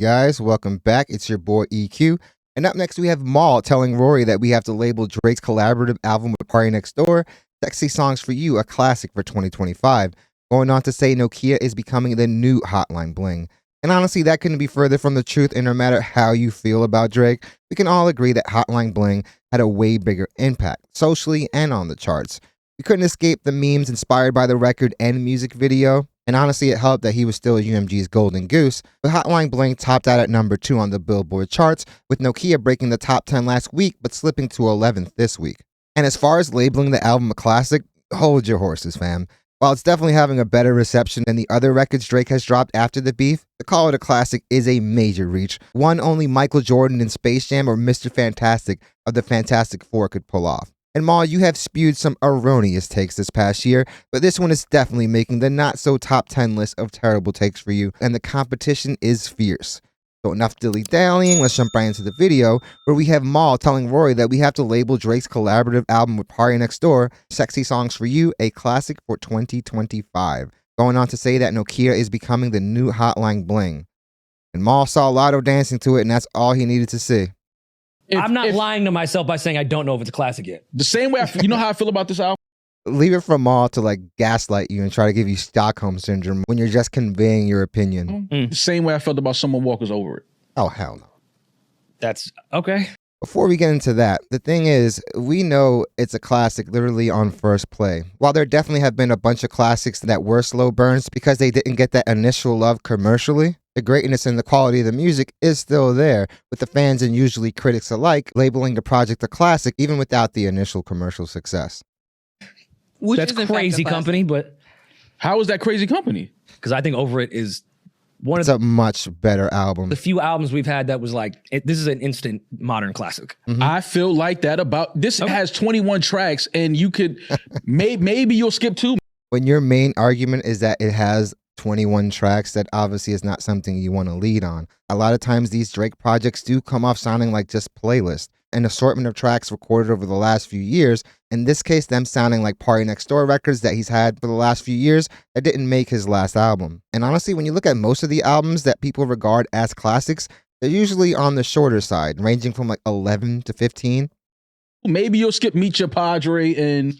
Guys, welcome back. It's your boy EQ. And up next, we have Maul telling Rory that we have to label Drake's collaborative album with Party Next Door, Sexy Songs for You, a classic for 2025. Going on to say Nokia is becoming the new Hotline Bling. And honestly, that couldn't be further from the truth. And no matter how you feel about Drake, we can all agree that Hotline Bling had a way bigger impact, socially and on the charts. We couldn't escape the memes inspired by the record and music video. And honestly, it helped that he was still UMG's golden goose, but Hotline Bling topped out at number 2 on the Billboard charts, with Nokia breaking the top 10 last week, but slipping to 11th this week. And as far as labeling the album a classic, hold your horses, fam. While it's definitely having a better reception than the other records Drake has dropped after the beef, to call it a classic is a major reach, one only Michael Jordan in Space Jam or Mr. Fantastic of the Fantastic Four could pull off. And Maul, you have spewed some erroneous takes this past year, but this one is definitely making the not-so-top 10 list of terrible takes for you, and the competition is fierce. So enough dilly-dallying, let's jump right into the video, where we have Maul telling Rory that we have to label Drake's collaborative album with Party Next Door, Sexy Songs for You, a classic for 2025. Going on to say that Nokia is becoming the new Hotline Bling. And Maul saw Lotto dancing to it, and that's all he needed to see. I'm not lying to myself by saying I don't know if it's a classic yet. The same way, you know how I feel about this album? Leave it for Maul to like gaslight you and try to give you Stockholm Syndrome when you're just conveying your opinion. The same way I felt about Summer Walker's Over It. Oh, hell no. That's okay. Before we get into that, the thing is, we know it's a classic literally on first play. While there definitely have been a bunch of classics that were slow burns because they didn't get that initial love commercially, the greatness and the quality of the music is still there, with the fans and usually critics alike labeling the project a classic even without the initial commercial success. Which that's crazy company, but... How is that crazy company? Because I think Over It is one it's of a much better album. The few albums we've had that was like, this is an instant modern classic. Mm-hmm. I feel like that about... This has 21 tracks, and you could... maybe you'll skip 2. When your main argument is that it has 21 tracks, that obviously is not something you want to lead on. A lot of times these Drake projects do come off sounding like just playlists, an assortment of tracks recorded over the last few years, in this case them sounding like Party Next Door records that he's had for the last few years that didn't make his last album. And honestly, when you look at most of the albums that people regard as classics, they're usually on the shorter side, ranging from like 11 to 15. Maybe you'll skip Meet Your Padre and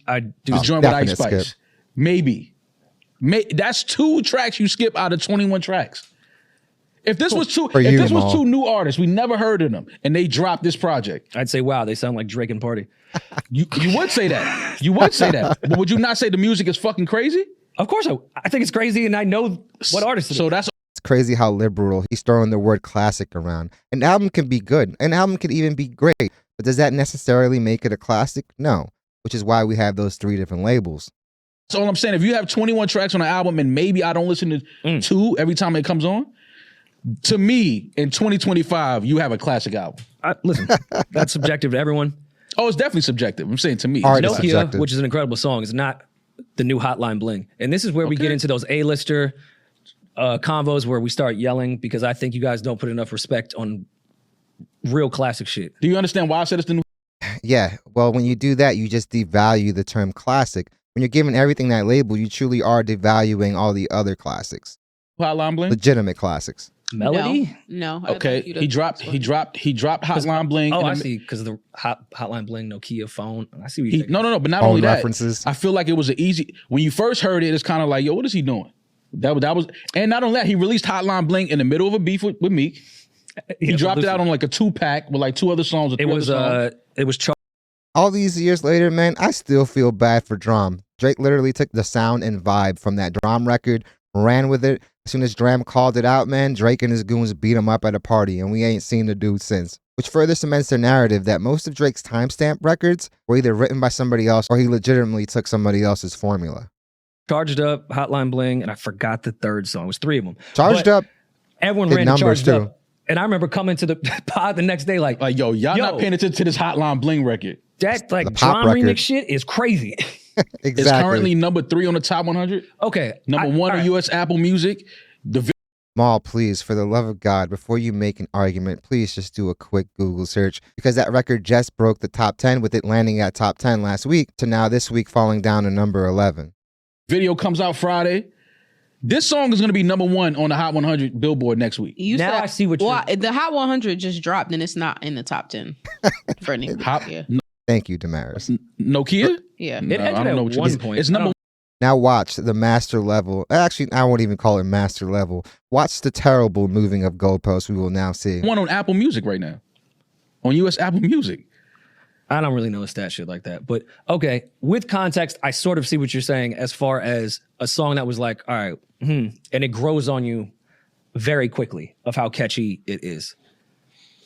the joint with Ice Spice. Skip. Maybe. That's 2 tracks you skip out of 21 tracks. If this was two new artists, we never heard of them, and they dropped this project, I'd say, wow, they sound like Drake and Party. You would say that. You would say that. But would you not say the music is fucking crazy? Of course I think it's crazy, and I know what artist it is. So that's... It's crazy how liberal he's throwing the word classic around. An album can be good. An album can even be great. But does that necessarily make it a classic? No. Which is why we have those 3 different labels. That's all I'm saying. If you have 21 tracks on an album and maybe I don't listen to 2 every time it comes on, to me, in 2025, you have a classic album. Listen, that's subjective to everyone. Oh, it's definitely subjective. I'm saying to me. Nokia, which is an incredible song, is not the new Hotline Bling. And this is where we get into those A-lister convos where we start yelling because I think you guys don't put enough respect on real classic shit. Do you understand why I said it's the new? Yeah, well, when you do that, you just devalue the term classic. When you're giving everything that label, you truly are devaluing all the other classics. Hotline Bling? Legitimate classics. Melody? No. Okay, he dropped Hotline Bling. Oh, I see, because of the Hotline Bling Nokia phone. I see what you're saying. No, but not only that. References. I feel like it was an easy... When you first heard it, it's kind of like, yo, what is he doing? That was... And not only that, he released Hotline Bling in the middle of a beef with Meek. He dropped it out on like a 2-pack with like 2 other songs. It was all these years later, man, I still feel bad for Drum. Drake literally took the sound and vibe from that Drum record, ran with it. As soon as Dram called it out, man, Drake and his goons beat him up at a party, and we ain't seen the dude since. Which further cements their narrative that most of Drake's timestamp records were either written by somebody else or he legitimately took somebody else's formula. Charged Up, Hotline Bling, and I forgot the third song. It was 3 of them. Charged Up. Everyone ran to Charged Up. And I remember coming to the pod the next day like yo, y'all not paying attention to this Hotline Bling record. That like Drum remix shit is crazy. Exactly. It's currently number 3 on the top 100. Okay. Number 1 on US Apple Music. Maul, please, for the love of God, before you make an argument, please just do a quick Google search because that record just broke the top 10 with it landing at top 10 last week to now this week falling down to number 11. Video comes out Friday. This song is going to be number 1 on the Hot 100 Billboard next week. I see what you're... the Hot 100 just dropped and it's not in the top 10 for any. Thank you, Damaris. Nokia? Yeah. It ended at one point. It's number. Now watch the master level. Actually, I won't even call it master level. Watch the terrible moving of goalposts we will now see. One on Apple Music right now. On US Apple Music. I don't really know a stat shit like that. But okay, with context, I sort of see what you're saying as far as a song that was like, all right, and it grows on you very quickly of how catchy it is.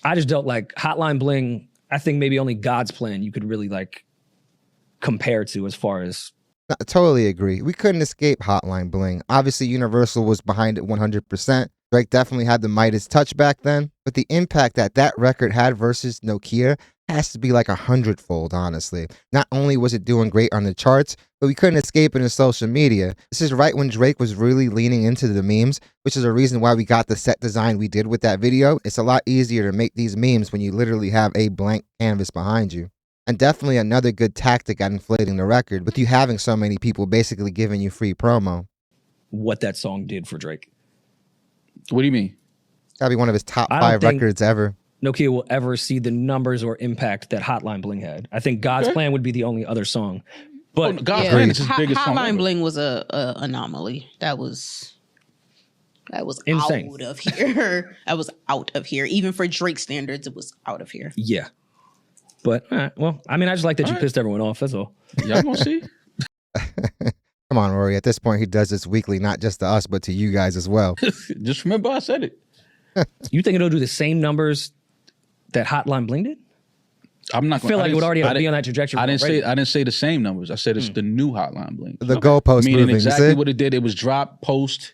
I just don't like Hotline Bling. I think maybe only God's Plan you could really like compare to as far as... I totally agree. We couldn't escape Hotline Bling. Obviously, Universal was behind it 100%. Drake definitely had the Midas touch back then, but the impact that record had versus Nokia has to be like 100-fold, honestly. Not only was it doing great on the charts, but we couldn't escape into social media. This is right when Drake was really leaning into the memes, which is a reason why we got the set design we did with that video. It's a lot easier to make these memes when you literally have a blank canvas behind you. And definitely another good tactic at inflating the record, with you having so many people basically giving you free promo. What that song did for Drake. What do you mean? It's gotta be one of his top 5 records ever. Nokia will ever see the numbers or impact that Hotline Bling had. I think God's Plan would be the only other song. But God's Plan is his biggest song. Hotline Bling was a anomaly. That was insane. Out of here. That was out of here. Even for Drake standards, it was out of here. Yeah. But, well, I mean, I just like that you pissed everyone off. That's all. Y'all gonna see? Come on, Rory. At this point, he does this weekly, not just to us, but to you guys as well. Just remember I said it. You think it'll do the same numbers that Hotline Bling did? I'm not. I feel like it would already be on that trajectory. I didn't say the same numbers. I said it's the new Hotline Bling. The goalpost meaning moving. Exactly what it did. It was drop, post,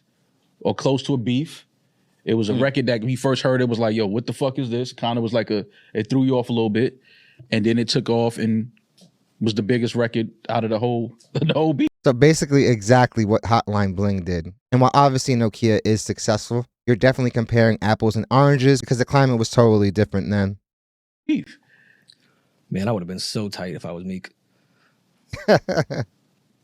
or close to a beef. It was a record that when he first heard it was like, yo, what the fuck is this? Kind of was like it threw you off a little bit. And then it took off and was the biggest record out of the whole beat. So basically exactly what Hotline Bling did. And while obviously Nokia is successful, you're definitely comparing apples and oranges because the climate was totally different then. Man, I would have been so tight if I was Meek.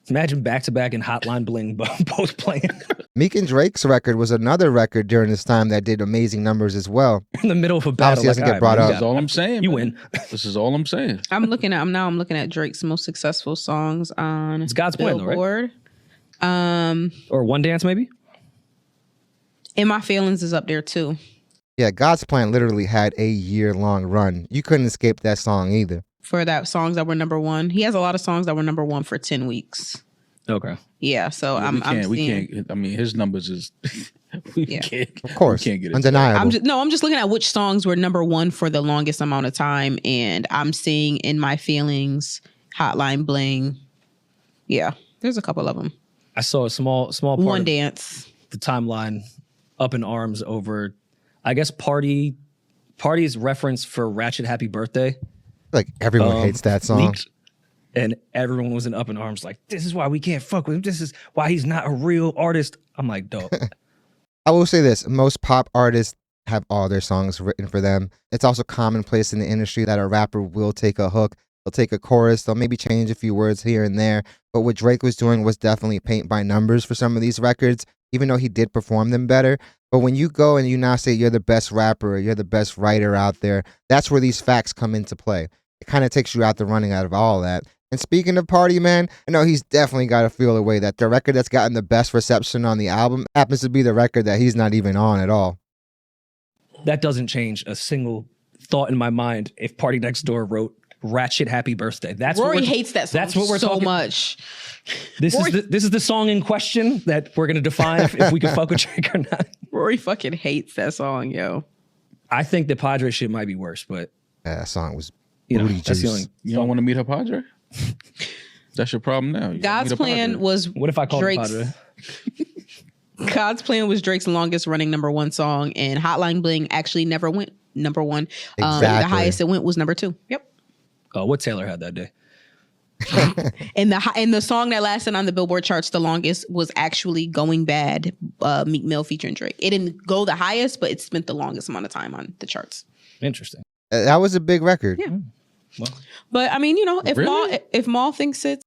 Imagine back-to-back and Hotline Bling both playing. Meek and Drake's record was another record during this time that did amazing numbers as well. In the middle of a battle. Obviously doesn't get brought up. That's all I'm saying. You win. This is all I'm saying. I'm looking at Drake's most successful songs on It's God's Plan, though, Billboard. Or One Dance, maybe? In My Feelings is up there too. Yeah, God's Plan literally had a year-long run. You couldn't escape that song either. For that songs that were number 1. He has a lot of songs that were number 1 for 10 weeks. Okay. Yeah, so we can't. I mean, his numbers is. Can't, of course, we can't get it. Undeniable. I'm just looking at which songs were number 1 for the longest amount of time, and I'm seeing In My Feelings, Hotline Bling. Yeah, there's a couple of them. I saw a small part One Dance. The timeline up in arms over, I guess, Party's reference for Ratchet Happy Birthday. Like everyone hates that song. Leaked, and everyone was in up in arms like, this is why we can't fuck with him. This is why he's not a real artist. I'm like, dope. I will say this. Most pop artists have all their songs written for them. It's also commonplace in the industry that a rapper will take a hook. They'll take a chorus. They'll maybe change a few words here and there. But what Drake was doing was definitely paint by numbers for some of these records, even though he did perform them better. But when you go and you now say you're the best rapper or you're the best writer out there, that's where these facts come into play. It kind of takes you out the running out of all that. And speaking of Party, man, I know he's definitely got to feel the way that the record that's gotten the best reception on the album happens to be the record that he's not even on at all. That doesn't change a single thought in my mind if Party Next Door wrote Ratchet Happy Birthday. That's Rory hates that song. That's what we're so talking much. This is the song in question that we're gonna define if we can fuck with Drake or not. Rory fucking hates that song, yo. I think the Padre shit might be worse, but that song was booty juice. You don't want to meet her Padre? That's your problem now. God's Plan was what if I call Drake's Padre? God's Plan was Drake's longest running number 1 song, and Hotline Bling actually never went number 1. Exactly. The highest it went was number 2. Yep. Oh, what Taylor had that day. And the song that lasted on the Billboard charts the longest was actually Going Bad, Meek Mill featuring Drake. It didn't go the highest, but it spent the longest amount of time on the charts. Interesting. That was a big record. Yeah. Well, but I mean, you know, if really? Maul thinks it's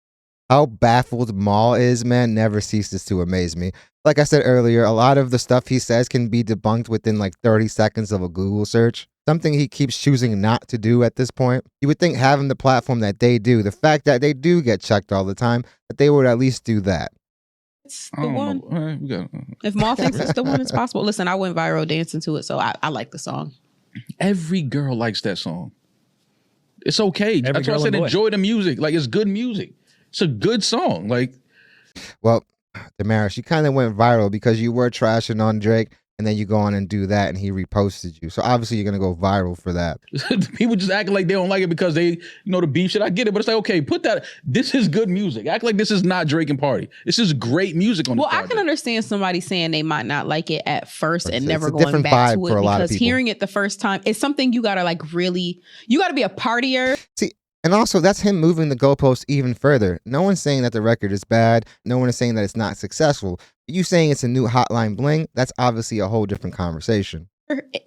How baffled Maul is, man, never ceases to amaze me. Like I said earlier, a lot of the stuff he says can be debunked within like 30 seconds of a Google search. Something he keeps choosing not to do at this point. You would think having the platform that they do, the fact that they do get checked all the time, that they would at least do that. It's the one. If Maul thinks it's the one, it's possible. Listen, I went viral dancing to it, so I like the song. Every girl likes that song. It's okay. That's why I said enjoy the music. Like, it's good music. It's a good song. Like, well, Damaris, you kind of went viral because you were trashing on Drake, and then you go on and do that, and he reposted you. So obviously you're gonna go viral for that. People just acting like they don't like it because they, the beef shit. I get it, but it's like, okay, put that. This is good music. Act like this is not Drake and Party. This is great music on. Well, I can understand somebody saying they might not like it at first and never going back to it because hearing it the first time is something you gotta like really. You gotta be a partier. See. And also, that's him moving the goalposts even further. No one's saying that the record is bad. No one is saying that it's not successful. You saying it's a new Hotline Bling, that's obviously a whole different conversation.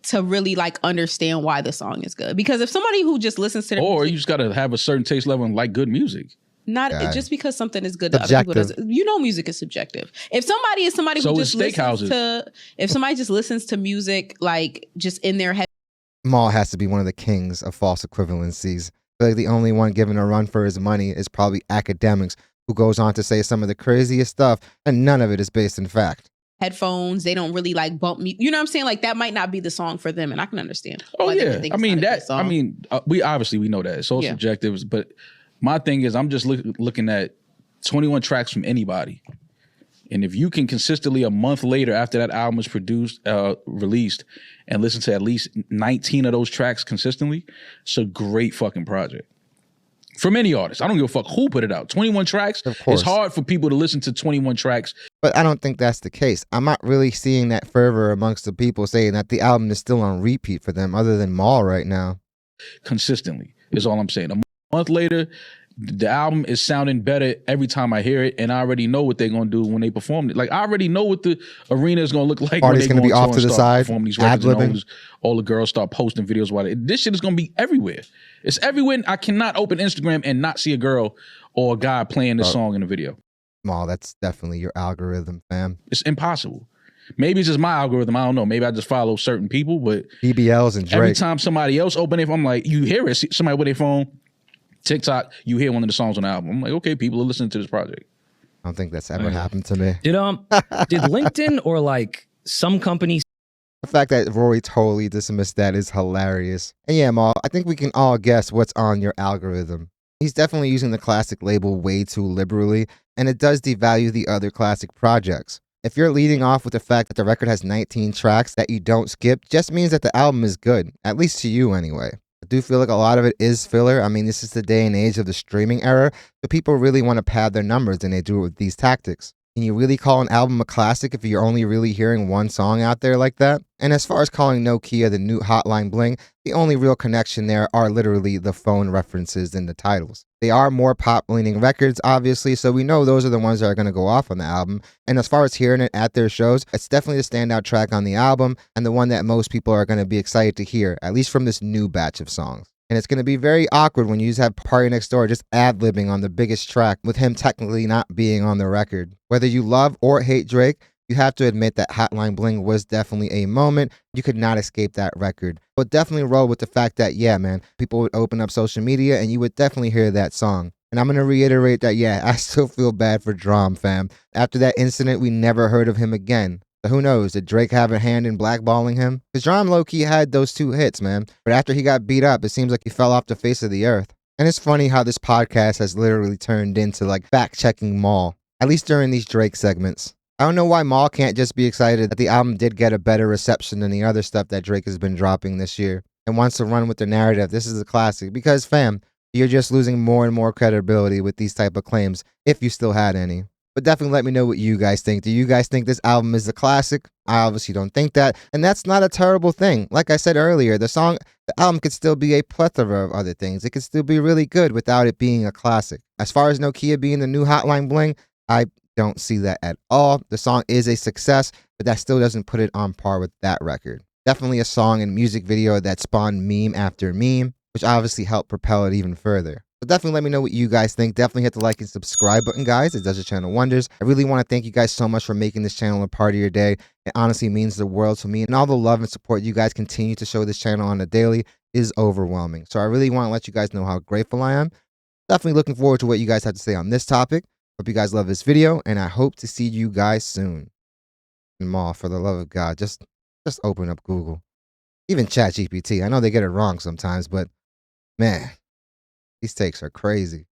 To really like understand why the song is good. Because if somebody who just listens to the music, you just got to have a certain taste level and like good music. Just because something is good to other people doesn't, music is subjective. If somebody is somebody who just listens to, if somebody just listens to music like just in their head. Maul has to be one of the kings of false equivalencies. Like the only one given a run for his money is probably academics, who goes on to say some of the craziest stuff, and none of it is based in fact. Headphones, they don't really like bump me. You know what I'm saying? Like that might not be the song for them, and I can understand. Oh yeah, I mean that. I mean, we know that it's so subjective. But my thing is, I'm just looking at 21 tracks from anybody, and if you can consistently a month later after that album is released, and listen to at least 19 of those tracks consistently, it's a great fucking project. From any artist. I don't give a fuck who put it out. 21 tracks. Of course. It's hard for people to listen to 21 tracks. But I don't think that's the case. I'm not really seeing that fervor amongst the people saying that the album is still on repeat for them other than Maul right now. Consistently is all I'm saying. A month later, the album is sounding better every time I hear it, and I already know what they're gonna do when they perform it. Like I already know what the arena is gonna look like. Party's gonna be off to the side, ad-libbing. All the girls start posting videos about it. This shit is gonna be everywhere. It's everywhere. I cannot open Instagram and not see a girl or a guy playing this song in a video. Maul, that's definitely your algorithm, fam. It's impossible. Maybe it's just my algorithm. I don't know. Maybe I just follow certain people, but BBLs and Drake. Every time somebody else open it, I'm like, you hear it. Somebody with their phone. TikTok, you hear one of the songs on the album. I'm like, okay, people are listening to this project. I don't think that's ever happened to me. Did LinkedIn or like some companies? The fact that Rory totally dismissed that is hilarious. And yeah, Maul, I think we can all guess what's on your algorithm. He's definitely using the classic label way too liberally, and it does devalue the other classic projects. If you're leading off with the fact that the record has 19 tracks that you don't skip, just means that the album is good, at least to you anyway. I do feel like a lot of it is filler. I mean, this is the day and age of the streaming era, so people really want to pad their numbers and they do it with these tactics. Can you really call an album a classic if you're only really hearing one song out there like that? And as far as calling Nokia the new Hotline Bling, the only real connection there are literally the phone references in the titles. They are more pop-leaning records, obviously, so we know those are the ones that are going to go off on the album. And as far as hearing it at their shows, it's definitely the standout track on the album and the one that most people are going to be excited to hear, at least from this new batch of songs. And it's going to be very awkward when you just have Party Next Door just ad-libbing on the biggest track with him technically not being on the record. Whether you love or hate Drake, you have to admit that Hotline Bling was definitely a moment. You could not escape that record. But definitely roll with the fact that, yeah, man, people would open up social media and you would definitely hear that song. And I'm going to reiterate that, yeah, I still feel bad for Drum, fam. After that incident, we never heard of him again. So who knows? Did Drake have a hand in blackballing him? Because Drum low-key had those 2 hits, man. But after he got beat up, it seems like he fell off the face of the earth. And it's funny how this podcast has literally turned into like fact-checking Maul, at least during these Drake segments. I don't know why Maul can't just be excited that the album did get a better reception than the other stuff that Drake has been dropping this year and wants to run with the narrative. This is a classic because, fam, you're just losing more and more credibility with these type of claims if you still had any. But definitely let me know what you guys think. Do you guys think this album is a classic? I obviously don't think that. And that's not a terrible thing. Like I said earlier, the album could still be a plethora of other things. It could still be really good without it being a classic. As far as Nokia being the new Hotline Bling, I don't see that at all. The song is a success, but that still doesn't put it on par with that record. Definitely a song and music video that spawned meme after meme, which obviously helped propel it even further. So definitely let me know what you guys think. Definitely hit the like and subscribe button, guys. It does the channel wonders. I really want to thank you guys so much for making this channel a part of your day. It honestly means the world to me. And all the love and support you guys continue to show this channel on a daily is overwhelming. So I really want to let you guys know how grateful I am. Definitely looking forward to what you guys have to say on this topic. Hope you guys love this video, and I hope to see you guys soon. And Maul, for the love of God, just open up Google. Even ChatGPT. I know they get it wrong sometimes, but man, these takes are crazy.